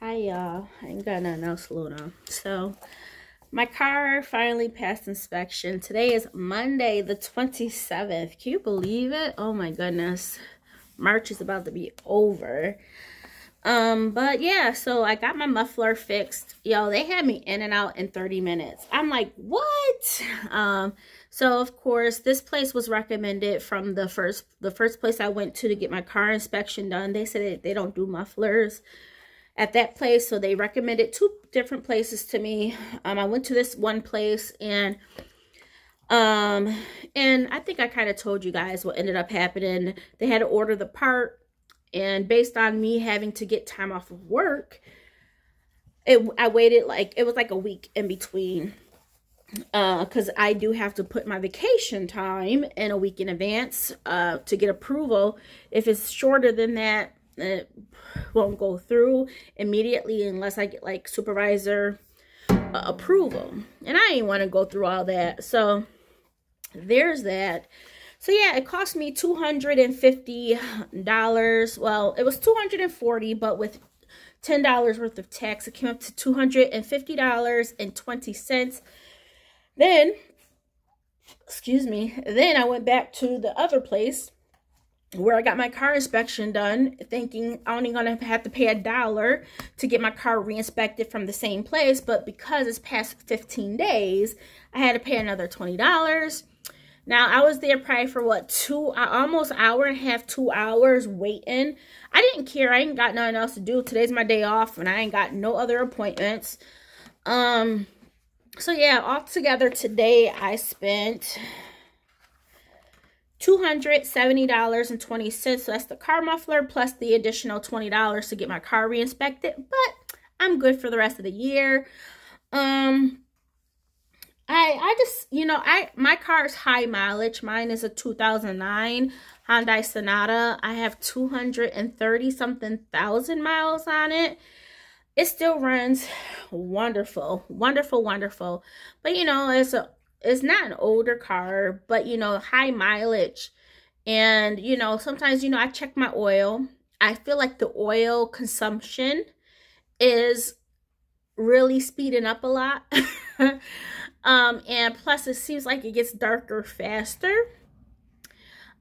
Hi y'all, I ain't got nothing else to load on. So my car finally passed inspection. Today is Monday the 27th. Can you believe it? Oh my goodness. March is about to be over. But yeah, so I got my muffler fixed. Yo, they had me in and out in 30 minutes. I'm like, what? So of course this place was recommended from the first place I went to get my car inspection done. They said they don't do mufflers at that place, so they recommended two different places to me. I went to this one place, and I think I kind of told you guys what ended up happening. They had to order the part, and based on me having to get time off of work, I waited it was like a week in between, because I do have to put my vacation time in a week in advance to get approval. If it's shorter than that, it won't go through immediately unless I get like supervisor approval, and I didn't want to go through all that. So there's that. So yeah, it cost me $250. Well, it was $240, but with $10 worth of tax, it came up to $250.20. Then, excuse me, then I went back to the other place where I got my car inspection done, thinking I'm only gonna have to pay $1 to get my car re-inspected from the same place. But because it's past 15 days, I had to pay another $20. Now, I was there probably for what, almost hour and a half, 2 hours waiting. I didn't care. I ain't got nothing else to do. Today's my day off, and I ain't got no other appointments. So yeah, altogether today I spent $270.20. So that's the car muffler plus the additional $20 to get my car re-inspected. But I'm good for the rest of the year. I just, my car is high mileage. Mine is a 2009 Hyundai Sonata. I have 230 something thousand miles on it. It still runs wonderful, wonderful, wonderful. But it's not an older car, but high mileage. And sometimes I check my oil. I feel like the oil consumption is really speeding up a lot. And plus it seems like it gets darker faster.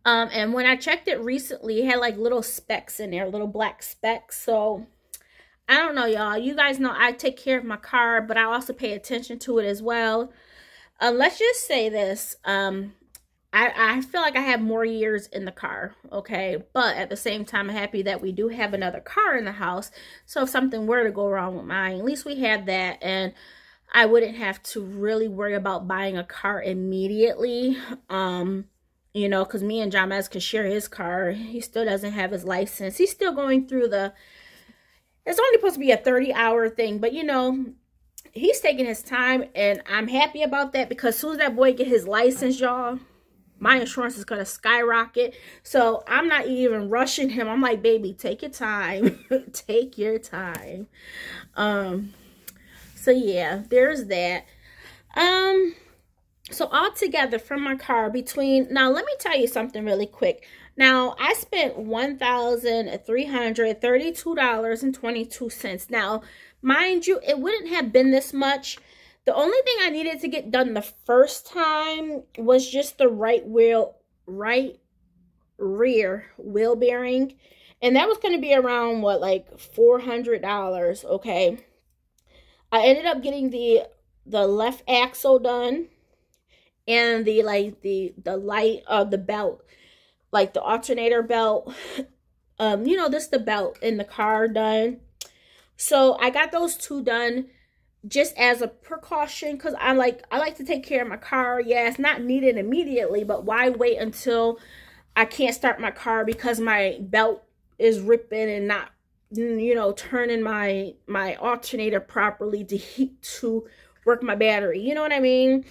And when I checked it recently, it had like little specks in there, little black specks. So I don't know, y'all. You guys know I take care of my car, but I also pay attention to it as well. Let's just say this. I feel like I have more years in the car, okay? But at the same time, I'm happy that we do have another car in the house. So if something were to go wrong with mine, at least we have that. And I wouldn't have to really worry about buying a car immediately. Because me and John Mez could share his car. He still doesn't have his license. He's still going through it's only supposed to be a 30-hour thing, but he's taking his time, and I'm happy about that, because as soon as that boy get his license, y'all, my insurance is going to skyrocket. So I'm not even rushing him. I'm like, baby, take your time. Take your time. So yeah, there's that. So altogether from my car now let me tell you something really quick. Now, I spent $1,332.22. Now, mind you, it wouldn't have been this much. The only thing I needed to get done the first time was just the right rear wheel bearing. And that was going to be around, what, like $400, okay? I ended up getting the left axle done, and the light of the belt, like the alternator belt, just the belt in the car done. So I got those two done just as a precaution, because I like to take care of my car. Yeah, it's not needed immediately, but why wait until I can't start my car because my belt is ripping and not turning my alternator properly to work my battery. You know what I mean?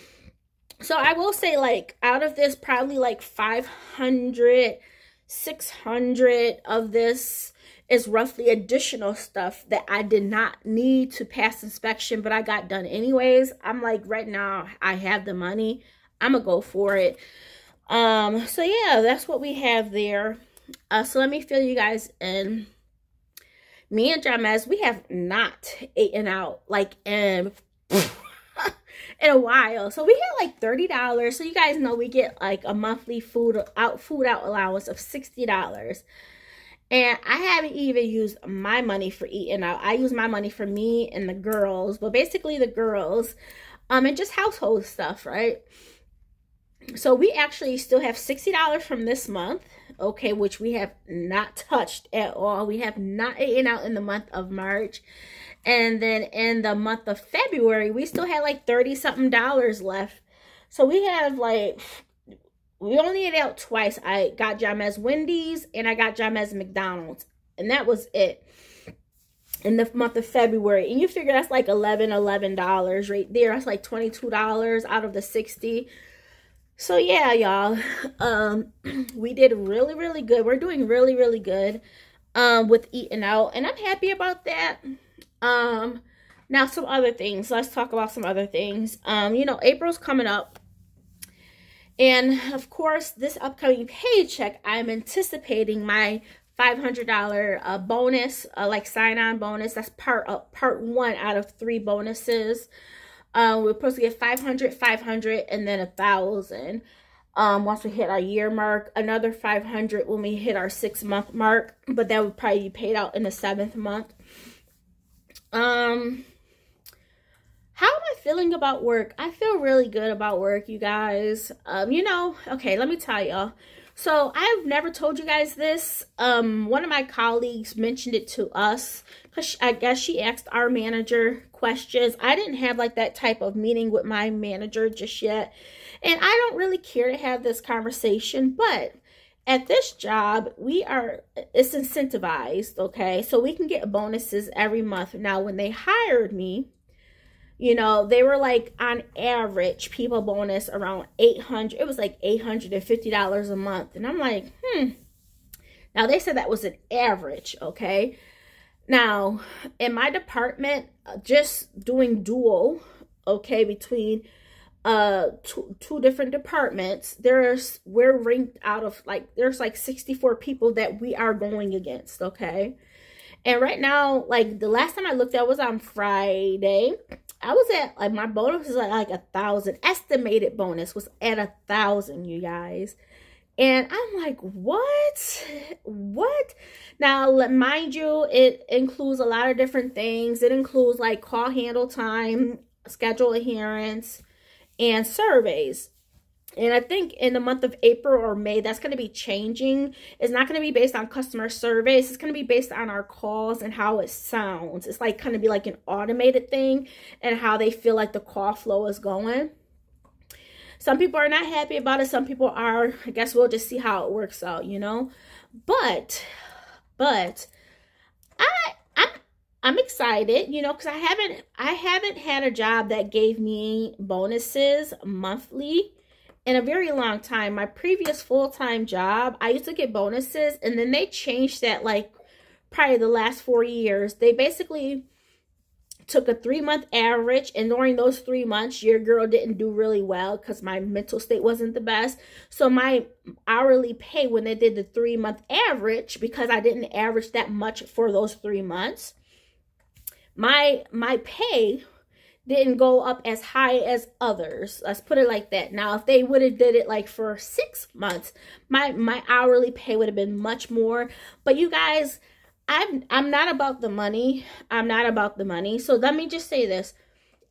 So I will say, like, out of this, probably like 500, 600 of this is roughly additional stuff that I did not need to pass inspection, but I got done anyways. I'm like, right now, I have the money. I'm gonna go for it. So yeah, that's what we have there. So let me fill you guys in. Me and Jamez, we have not eaten out like in a while. So we had like $30. So you guys know we get like a monthly food out allowance of $60. And I haven't even used my money for eating out. I use my money for me and the girls, but basically the girls, and just household stuff, right? So we actually still have $60 from this month, okay, which we have not touched at all. We have not eaten out in the month of March. And then in the month of February, we still had like $30-something left. So we have like, we only ate out twice. I got Jamez Wendy's and I got Jamez McDonald's. And that was it in the month of February. And you figure that's like $11 right there. That's like $22 out of the 60. So yeah, y'all, we did really, really good. We're doing really, really good with eating out. And I'm happy about that. Now some other things. Let's talk about some other things. You know, April's coming up. And of course, this upcoming paycheck, I'm anticipating my $500 bonus, like sign-on bonus. That's part 1 out of 3 bonuses. We're supposed to get 500, 500, and then 1,000. Once we hit our year mark, another 500 when we hit our 6-month mark, but that would probably be paid out in the 7th month. How am I feeling about work? I feel really good about work, you guys. You know, okay, let me tell y'all. So I've never told you guys this. One of my colleagues mentioned it to us because I guess she asked our manager questions. I didn't have like that type of meeting with my manager just yet. And I don't really care to have this conversation, but at this job, it's incentivized, okay? So we can get bonuses every month. Now, when they hired me, you know, they were like on average people bonus around $800. It was like $850 a month. And I'm like, Now they said that was an average, okay? Now, in my department, just doing dual, okay, between two different departments, we're ranked out of like, there's like 64 people that we are going against, okay? And right now, like the last time I looked at was on Friday. I was at, like, my bonus was at like 1,000. Estimated bonus was at 1,000, you guys. And I'm like, what? Now, mind you, it includes a lot of different things. It includes like call handle time, schedule adherence, and surveys. And I think in the month of April or May, that's going to be changing. It's not going to be based on customer surveys. It's going to be based on our calls and how it sounds. It's like kind of be like an automated thing and how they feel like the call flow is going. Some people are not happy about it. Some people are. I guess we'll just see how it works out, you know. But I'm excited, you know, because I haven't had a job that gave me bonuses monthly in a very long time. My previous full-time job, I used to get bonuses, and then they changed that like probably the last 4 years. They basically took a 3-month average, and during those 3 months, your girl didn't do really well because my mental state wasn't the best. So my hourly pay, when they did the 3-month average, because I didn't average that much for those 3 months, my pay didn't go up as high as others. Let's put it like that. Now, if they would have did it like for 6 months, my hourly pay would have been much more. But you guys, I'm not about the money. I'm not about the money. So let me just say this.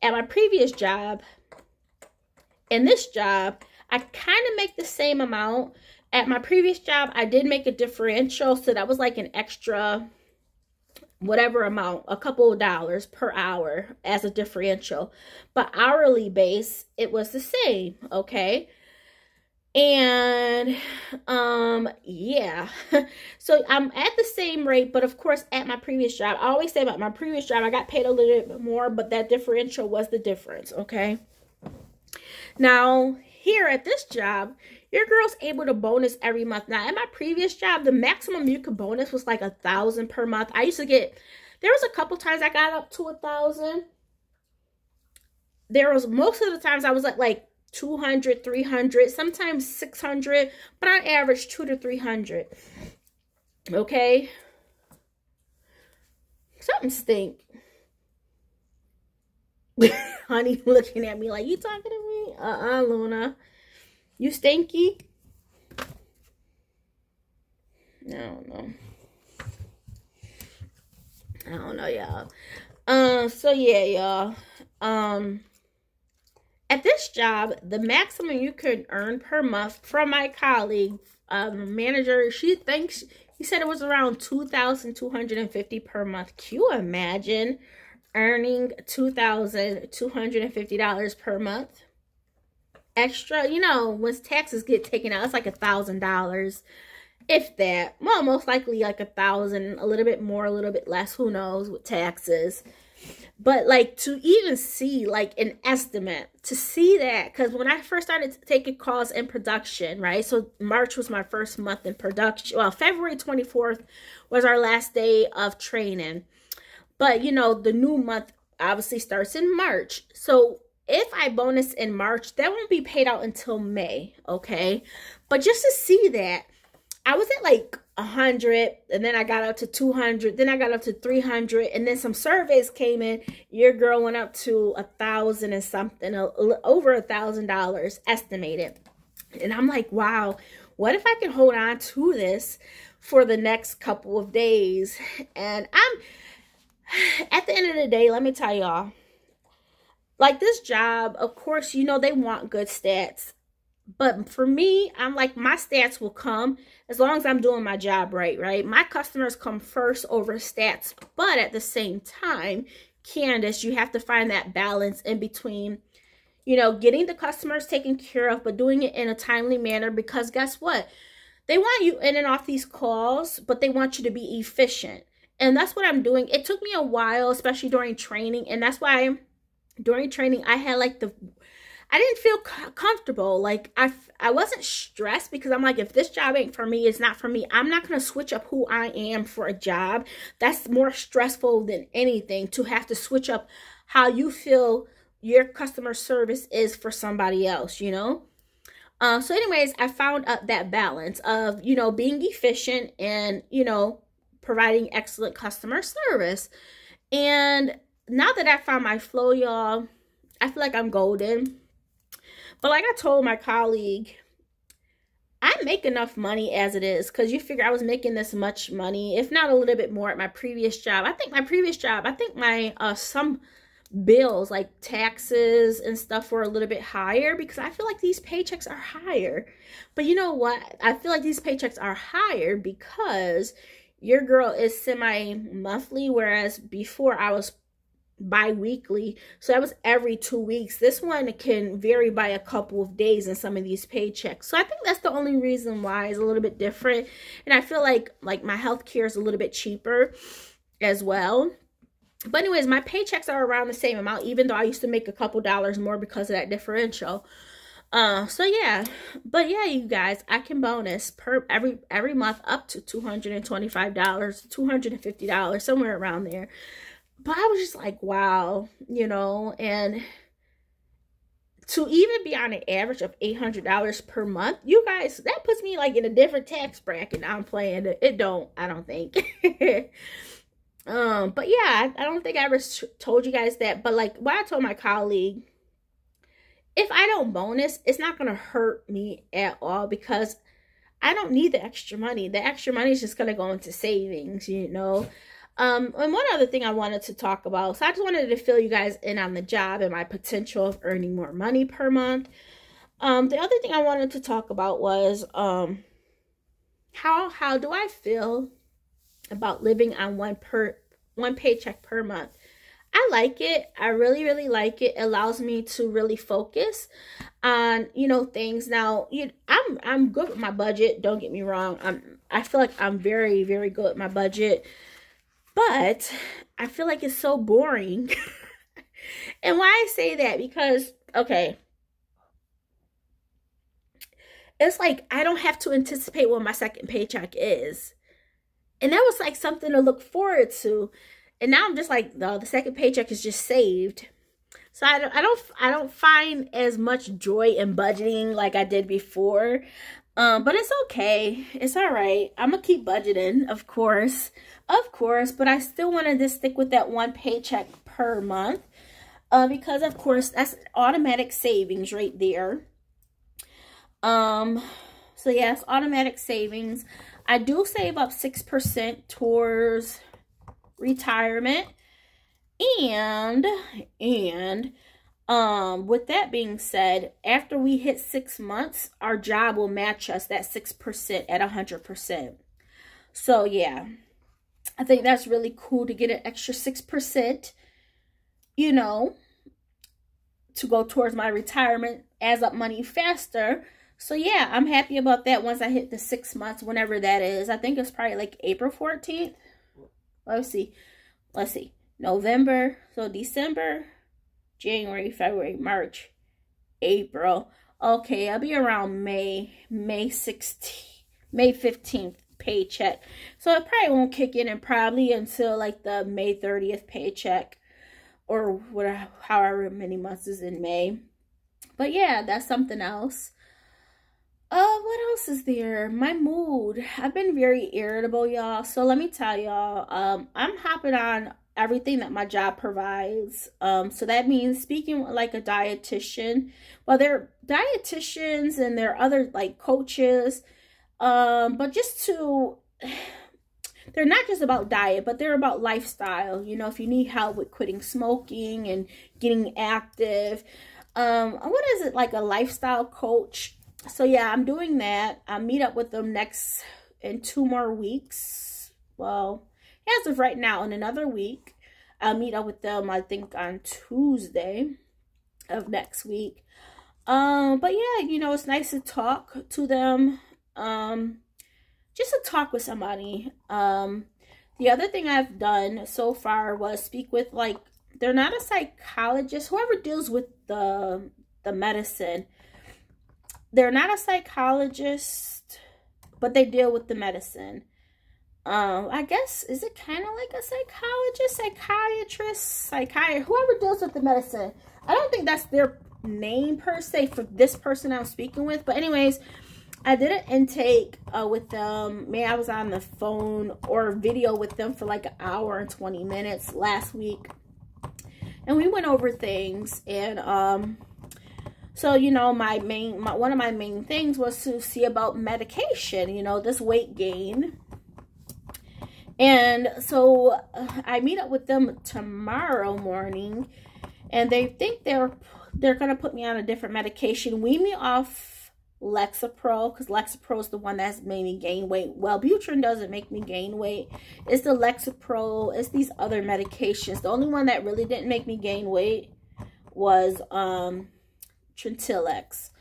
At my previous job, and this job, I kind of make the same amount. At my previous job, I did make a differential. So that was like an extra whatever amount, a couple of dollars per hour as a differential. But hourly base, it was the same, okay? And yeah, so I'm at the same rate, but of course at my previous job, I always say about my previous job, I got paid a little bit more, but that differential was the difference, okay? Now, here at this job, your girl's able to bonus every month. Now, at my previous job, the maximum you could bonus was like 1,000 per month. I used to get, there was a couple times I got up to 1,000. There was, most of the times I was at like 200, 300, sometimes 600, but on average 200 to 300. Okay. Something stink. Honey looking at me like, you talking to me? Luna. You stinky? I don't know. I don't know, y'all. So yeah, y'all. At this job, the maximum you could earn per month from my colleague, manager, he said it was around $2,250 per month. Can you imagine earning $2,250 per month? Extra, you know, once taxes get taken out, it's like $1,000. If that. Well, most likely like $1,000, a little bit more, a little bit less, who knows, with taxes. But like to even see like an estimate, to see that, because when I first started taking calls in production, right? So March was my first month in production. Well, February 24th was our last day of training. But you know, the new month obviously starts in March. So if I bonus in March, that won't be paid out until May, okay? But just to see that, I was at like 100, and then I got up to 200, then I got up to 300, and then some surveys came in. Your girl went up to 1,000 and something, over $1,000 estimated. And I'm like, wow, what if I can hold on to this for the next couple of days? And at the end of the day, let me tell y'all, like this job, of course, you know, they want good stats. But for me, I'm like, my stats will come as long as I'm doing my job right? My customers come first over stats. But at the same time, Candace, you have to find that balance in between, you know, getting the customers taken care of, but doing it in a timely manner. Because guess what? They want you in and off these calls, but they want you to be efficient. And that's what I'm doing. It took me a while, especially during training. And that's why during training, I had like I didn't feel comfortable. Like I wasn't stressed, because I'm like, if this job ain't for me, it's not for me. I'm not going to switch up who I am for a job. That's more stressful than anything, to have to switch up how you feel your customer service is for somebody else, you know? So anyways, I found that balance of, you know, being efficient and, you know, providing excellent customer service. And now that I found my flow, y'all, I feel like I'm golden. But like I told my colleague, I make enough money as it is, because you figure I was making this much money, if not a little bit more, at my previous job. I think my some bills like taxes and stuff were a little bit higher, because I feel like these paychecks are higher. But you know what? I feel like these paychecks are higher because your girl is semi-monthly, whereas before I was bi-weekly, so that was every 2 weeks. This one can vary by a couple of days in some of these paychecks. So I think that's the only reason why it's a little bit different. And I feel like my health care is a little bit cheaper as well. But anyways, my paychecks are around the same amount, even though I used to make a couple dollars more because of that differential. So yeah, but yeah, you guys, I can bonus every month up to $225, $250, somewhere around there. But I was just like, wow, you know, and to even be on an average of $800 per month, you guys, that puts me like in a different tax bracket. I'm playing it. I don't think. But yeah, I don't think I ever told you guys that. But like what I told my colleague, if I don't bonus, it's not going to hurt me at all, because I don't need the extra money. The extra money is just going to go into savings, you know. And one other thing I wanted to talk about, so I just wanted to fill you guys in on the job and my potential of earning more money per month. The other thing I wanted to talk about was how do I feel about living on one paycheck per month. I like it. I really, really like it. It allows me to really focus on, you know, things. Now, I'm good with my budget. Don't get me wrong. I feel like I'm very, very good with my budget. But I feel like it's so boring. And why I say that, because, okay, it's like I don't have to anticipate what my second paycheck is. And that was like something to look forward to. And now I'm just like, no, the second paycheck is just saved. So I don't find as much joy in budgeting like I did before. But it's okay. It's all right. I'm gonna keep budgeting, of course, but I still wanted to stick with that one paycheck per month, because of course that's automatic savings right there. So yes, automatic savings. I do save up 6% towards retirement, and with that being said, after we hit 6 months, our job will match us that 6% at 100%. So yeah, I think that's really cool to get an extra 6%, you know, to go towards my retirement, adds up money faster. So yeah, I'm happy about that once I hit the 6 months, whenever that is. I think it's probably like April 14th. Let's see. November, so December, January, February, March, April. Okay, I'll be around May 15th paycheck. So it probably won't kick in probably until like the May 30th paycheck, or whatever, however many months is in May. But yeah, that's something else. What else is there? My mood. I've been very irritable, y'all. So let me tell y'all, I'm hopping on everything that my job provides. So that means speaking with like a dietitian. Well, they're dietitians and there are other like coaches. But they're not just about diet, but they're about lifestyle. You know, if you need help with quitting smoking and getting active. What is it, like a lifestyle coach? So yeah, I'm doing that. I meet up with them in 2 more weeks. Well, as of right now, in another week, I'll meet up with them, I think, on Tuesday of next week. But yeah, you know, it's nice to talk to them. Just to talk with somebody. The other thing I've done so far was speak with, like, they're not a psychologist, whoever deals with the medicine. They're not a psychologist, but they deal with the medicine. I guess, is it kind of like a psychologist, psychiatrist, whoever deals with the medicine. I don't think that's their name per se for this person I'm speaking with. But anyways, I did an intake with them. I was on the phone or video with them for like an hour and 20 minutes last week. And we went over things, and so, you know, one of my main things was to see about medication, you know, this weight gain. And so I meet up with them tomorrow morning, and they think they're going to put me on a different medication, wean me off Lexapro, because Lexapro is the one that's made me gain weight. Wellbutrin doesn't make me gain weight. It's the Lexapro. It's these other medications. The only one that really didn't make me gain weight was Trintellix.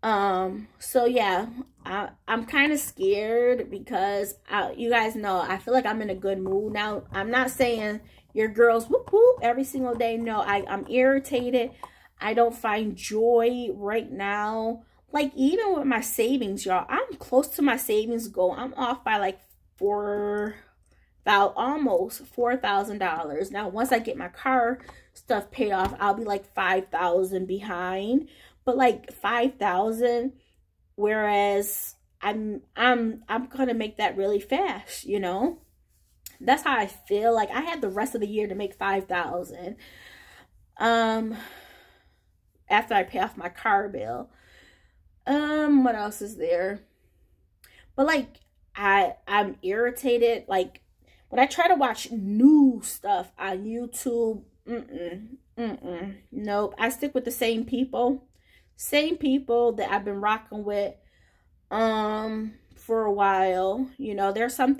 So yeah, I'm kind of scared because you guys know, I feel like I'm in a good mood now. I'm not saying your girl's whoop whoop every single day. No, I'm irritated. I don't find joy right now. Like, even with my savings, y'all, I'm close to my savings goal. I'm off by like almost $4,000. Now, once I get my car stuff paid off, I'll be like 5,000 behind. But like 5,000, whereas I'm gonna make that really fast, you know. That's how I feel. Like, I had the rest of the year to make 5,000. After I pay off my car bill. What else is there? But like, I'm irritated. Like, when I try to watch new stuff on YouTube, nope. I stick with the same people that I've been rocking with for a while. You know, there's some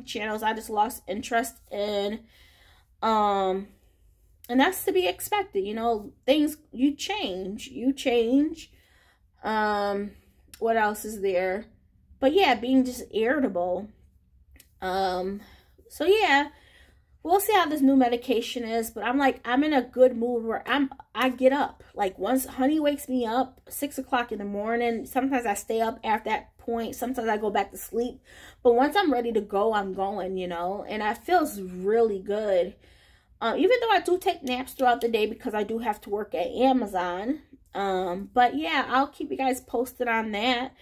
channels I just lost interest in. And that's to be expected. You know, things, you change. What else is there? But yeah, being just irritable. So yeah, we'll see how this new medication is. But I'm in a good mood where I get up. Like, once Honey wakes me up 6 o'clock in the morning, sometimes I stay up after that point. Sometimes I go back to sleep. But once I'm ready to go, I'm going, you know. And it feels really good. Even though I do take naps throughout the day because I do have to work at Amazon. But yeah, I'll keep you guys posted on that.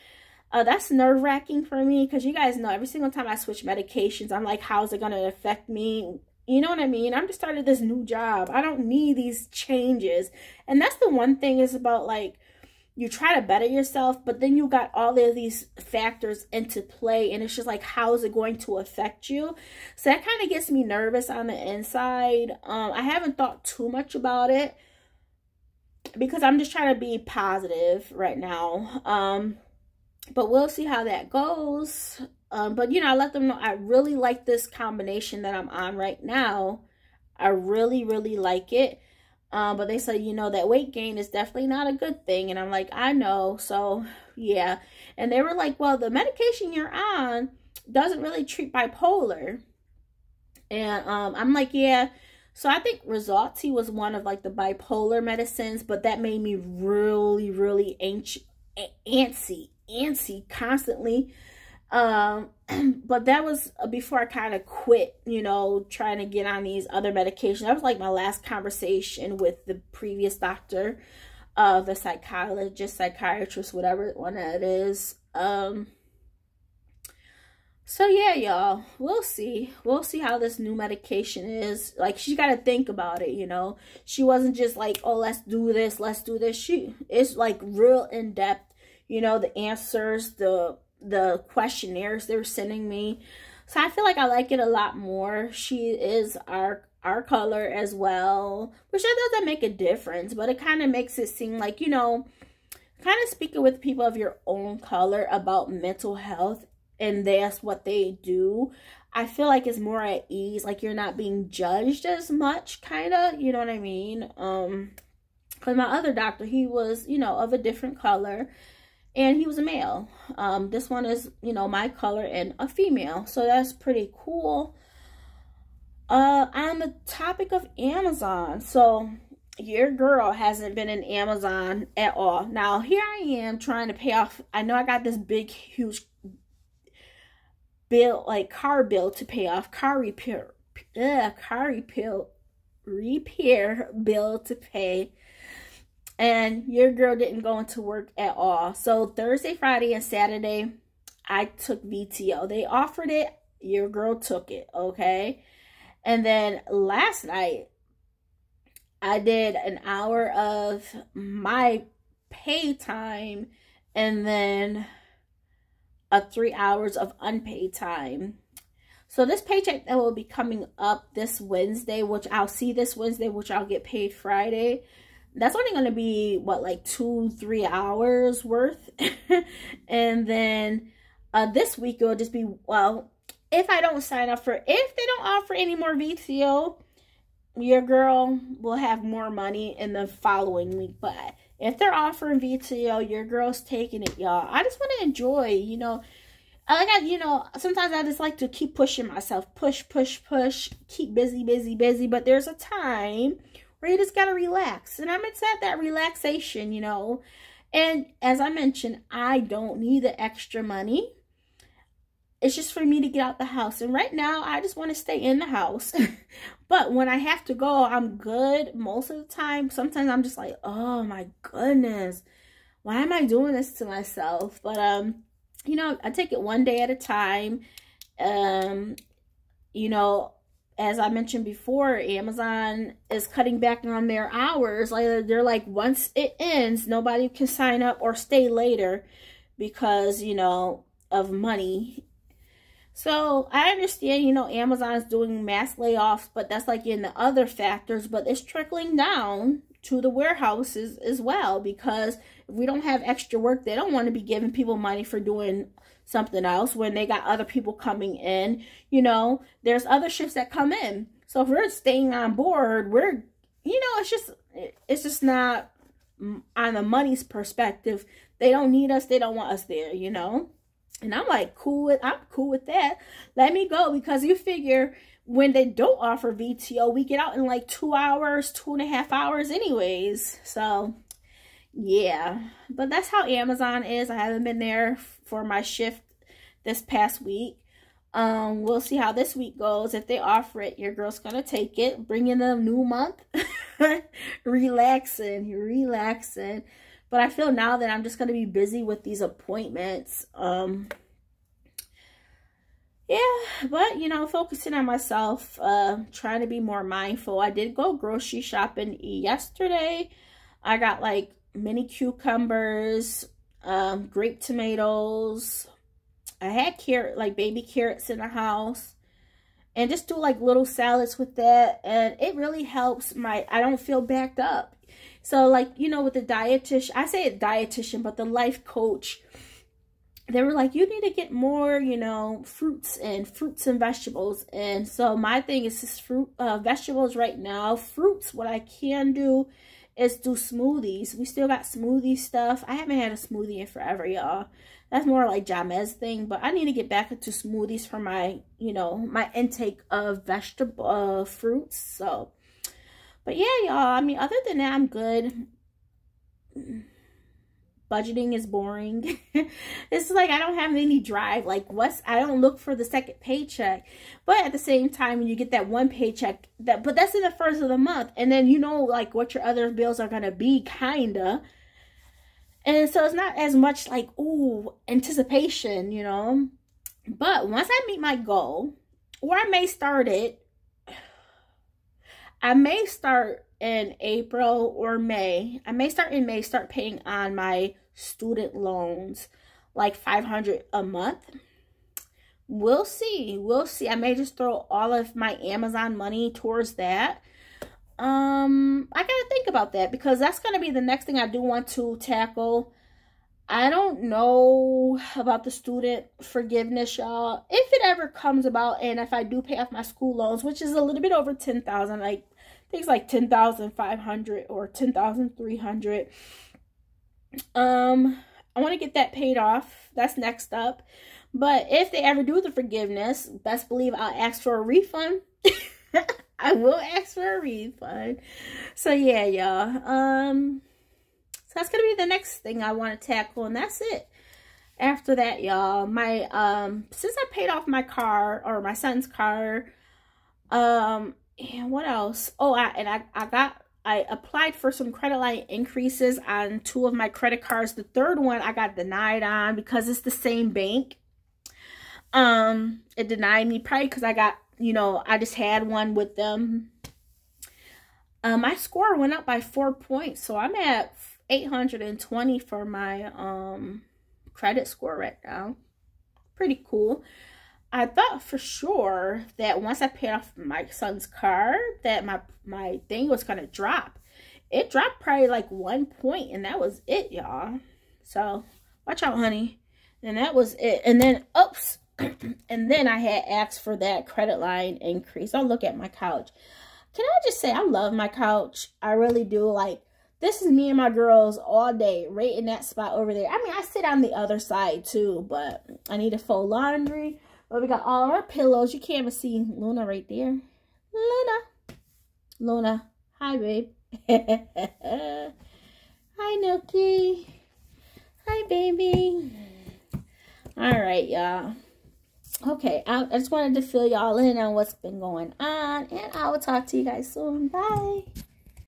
That's nerve-wracking for me because you guys know every single time I switch medications, I'm like, how's it going to affect me? You know what I mean? I'm just started this new job. I don't need these changes. And that's the one thing is about, like, you try to better yourself, but then you got all of these factors into play, and it's just like, how is it going to affect you? So that kind of gets me nervous on the inside. I haven't thought too much about it because I'm just trying to be positive right now. But we'll see how that goes. But, you know, I let them know I really like this combination that I'm on right now. I really, really like it. But they said, you know, that weight gain is definitely not a good thing. And I'm like, I know. So, yeah. And they were like, well, the medication you're on doesn't really treat bipolar. And I'm like, yeah. So I think Rexulti was one of, like, the bipolar medicines. But that made me really, really antsy constantly. But that was before I kind of quit, you know, trying to get on these other medications. That was like my last conversation with the previous doctor, the psychologist, psychiatrist, whatever one that is. So yeah, y'all, we'll see how this new medication is. Like, she got to think about it, you know. She wasn't just like, oh, let's do this. It's like real in depth, you know, the answers, the questionnaires they're sending me. So I feel like I like it a lot more. She is our color as well, which that doesn't make a difference, but it kind of makes it seem like, you know, kind of speaking with people of your own color about mental health, and that's what they do. I feel like it's more at ease, like you're not being judged as much, kind of, you know what I mean? Because my other doctor, he was, you know, of a different color, and he was a male. This one is, you know, my color and a female. So that's pretty cool. On the topic of Amazon. So your girl hasn't been in Amazon at all. Now, here I am trying to pay off. I know I got this big, huge bill, like car bill to pay off. Car repair bill to pay. And your girl didn't go into work at all. So Thursday, Friday, and Saturday, I took VTO. They offered it. Your girl took it, okay? And then last night, I did an hour of my pay time and then 3 hours of unpaid time. So this paycheck that will be coming up this Wednesday, which I'll see this Wednesday, which I'll get paid Friday. That's only going to be, what, like 2-3 hours worth. And then this week it'll just be, well, if I don't sign up if they don't offer any more VTO, your girl will have more money in the following week. But if they're offering VTO, your girl's taking it, y'all. I just want to enjoy, you know. You know, sometimes I just like to keep pushing myself. Push. Keep busy. But there's a time where you just got to relax. And I'm at that relaxation, you know. And as I mentioned, I don't need the extra money. It's just for me to get out the house. And right now, I just want to stay in the house. But when I have to go, I'm good most of the time. Sometimes I'm just like, oh my goodness, why am I doing this to myself? But, you know, I take it one day at a time. You know, as I mentioned before, Amazon is cutting back on their hours. Like, they're like, once it ends, nobody can sign up or stay later because, you know, of money. So I understand, you know, Amazon is doing mass layoffs, but that's like in the other factors, but it's trickling down to the warehouses as well, because if we don't have extra work, they don't want to be giving people money for doing something else when they got other people coming in. You know, there's other shifts that come in. So if we're staying on board, we're, you know, it's just not on the money's perspective. They don't need us. They don't want us there, you know. And I'm like, I'm cool with that. Let me go, because you figure when they don't offer VTO, we get out in like 2 hours, 2.5 hours anyways. So, yeah. But that's how Amazon is. I haven't been there for my shift this past week. We'll see how this week goes. If they offer it, your girl's going to take it. Bring in the new month. Relaxing. But I feel now that I'm just going to be busy with these appointments. Yeah, but, you know, focusing on myself, trying to be more mindful. I did go grocery shopping yesterday. I got, like, mini cucumbers, grape tomatoes. I had carrot, like, baby carrots in the house. And just do, like, little salads with that. And it really helps I don't feel backed up. So, like, you know, with the dietitian, I say a dietitian, but the life coach, they were like, you need to get more, you know, fruits and vegetables. And so my thing is just vegetables right now. Fruits, what I can do is do smoothies. We still got smoothie stuff. I haven't had a smoothie in forever, y'all. That's more like Jamez thing. But I need to get back into smoothies for my, you know, my intake of vegetable fruits. So, but yeah, y'all. I mean, other than that, I'm good. Budgeting is boring. It's like I don't have any drive. Like, I don't look for the second paycheck. But at the same time, when you get that one paycheck, but that's in the first of the month. And then you know, like, what your other bills are going to be, kinda. And so it's not as much like, ooh, anticipation, you know. But once I meet my goal, or I may start it, I may start in April or May. I may start in May, start paying on my student loans, like $500 a month. We'll see. We'll see. I may just throw all of my Amazon money towards that. I gotta think about that, because that's gonna be the next thing I do want to tackle. I don't know about the student forgiveness, y'all. If it ever comes about, and if I do pay off my school loans, which is a little bit over $10,000, like things like $10,500 or $10,300. I want to get that paid off. That's next up. But if they ever do the forgiveness, best believe I'll ask for a refund. I will ask for a refund. So yeah, y'all. So that's gonna be the next thing I want to tackle, and that's it. After that, y'all, my since I paid off my car, or my son's car, and what else? Oh, I applied for some credit line increases on 2 of my credit cards. The third one I got denied on because it's the same bank. It denied me probably because I got, you know, I just had one with them. My score went up by 4 points, so I'm at 820 for my credit score right now. Pretty cool. I thought for sure that once I paid off my son's car, that my thing was gonna drop. It dropped probably like 1 point, and that was it, y'all. So watch out, honey. And that was it. And then, oops. And then I had asked for that credit line increase. I'll look at my couch. Can I just say I love my couch? I really do. Like, this is me and my girls all day, right in that spot over there. I mean, I sit on the other side too, but I need to fold laundry. But we got all our pillows. You can't even see Luna right there. Luna. Hi, babe. Hi, Nookie. Hi, baby. All right, y'all. Okay, I just wanted to fill y'all in on what's been going on. And I will talk to you guys soon. Bye.